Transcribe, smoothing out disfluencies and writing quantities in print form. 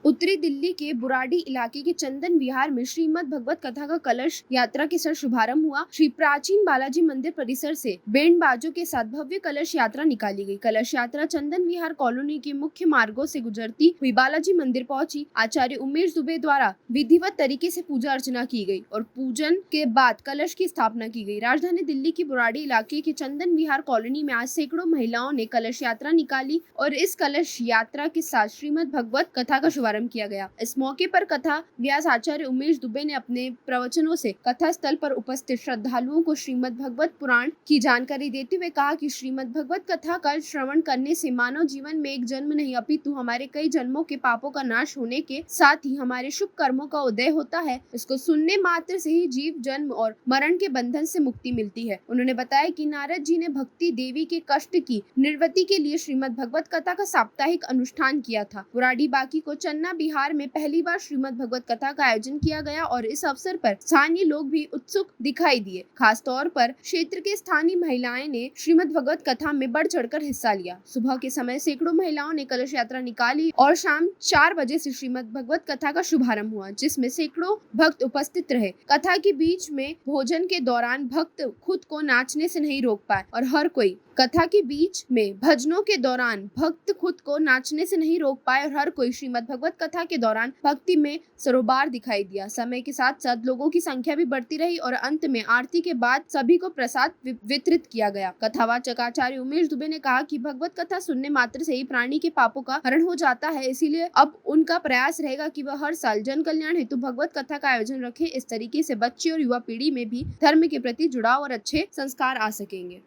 उत्तरी दिल्ली के बुराड़ी इलाके के चंदन विहार में श्रीमद् भगवत कथा का कलश यात्रा के साथ शुभारंभ हुआ। श्री प्राचीन बालाजी मंदिर परिसर से बैंड बाजों के साथ भव्य कलश यात्रा निकाली गई। कलश यात्रा चंदन विहार कॉलोनी के मुख्य मार्गों से गुजरती हुई बालाजी मंदिर पहुंची। आचार्य उमेश दुबे द्वारा विधिवत तरीके से पूजा अर्चना की गई और पूजन के बाद कलश की स्थापना की गई। राजधानी दिल्ली की बुराड़ी इलाके के चंदन विहार कॉलोनी में आज सैकड़ों महिलाओं ने कलश यात्रा निकाली और इस कलश यात्रा के साथ श्रीमद् भगवत कथा का शुभारंभ किया गया। इस मौके पर कथा व्यास आचार्य उमेश दुबे ने अपने प्रवचनों से कथा स्थल पर उपस्थित श्रद्धालुओं को श्रीमद् भगवत पुराण की जानकारी देते हुए कहा कि श्रीमद् भगवत कथा का श्रवण करने से मानव जीवन में एक जन्म नहीं अपितु हमारे कई जन्मों के पापों का नाश होने के साथ ही हमारे शुभ कर्मों का उदय होता है। इसको सुनने मात्र से ही जीव जन्म और मरण के बंधन से मुक्ति मिलती है। उन्होंने बताया कि नारद जी ने भक्ति देवी के कष्ट की निवृत्ति के लिए श्रीमद् भगवत कथा का साप्ताहिक अनुष्ठान किया था। बुराड़ी बाकी को चन्ना बिहार में पहली बार श्रीमद् भगवत कथा का आयोजन किया गया और इस अवसर पर स्थानीय लोग भी उत्सुक दिखाई दिए। खास तौर पर क्षेत्र के स्थानीय महिलाएं ने श्रीमद् भगवत कथा में बढ़ चढ़कर हिस्सा लिया। सुबह के समय सैकड़ों महिलाओं ने कलश यात्रा निकाली और शाम 4 बजे से श्रीमद् भगवत कथा का शुभारंभ हुआ, जिसमें सैकड़ों भक्त उपस्थित रहे। कथा के बीच में भोजन के दौरान भक्त खुद को नाचने से नहीं रोक पाए और हर कोई भजनों के दौरान भक्त खुद को नाचने से नहीं रोक पाए और हर कोई श्रीमद् भगवत कथा के दौरान भक्ति में सरोबार दिखाई दिया। समय के साथ साथ लोगों की संख्या भी बढ़ती रही और अंत में आरती के बाद सभी को प्रसाद वितरित किया गया। कथावाचक आचार्य उमेश दुबे ने कहा कि भगवत कथा सुनने मात्र से ही प्राणी के पापों का हरण हो जाता है, इसीलिए अब उनका प्रयास रहेगा कि वह हर साल जन कल्याण हेतु भगवत कथा का आयोजन रखें। इस तरीके से बच्चे और युवा पीढ़ी में भी धर्म के प्रति जुड़ाव और अच्छे संस्कार आ सकेंगे।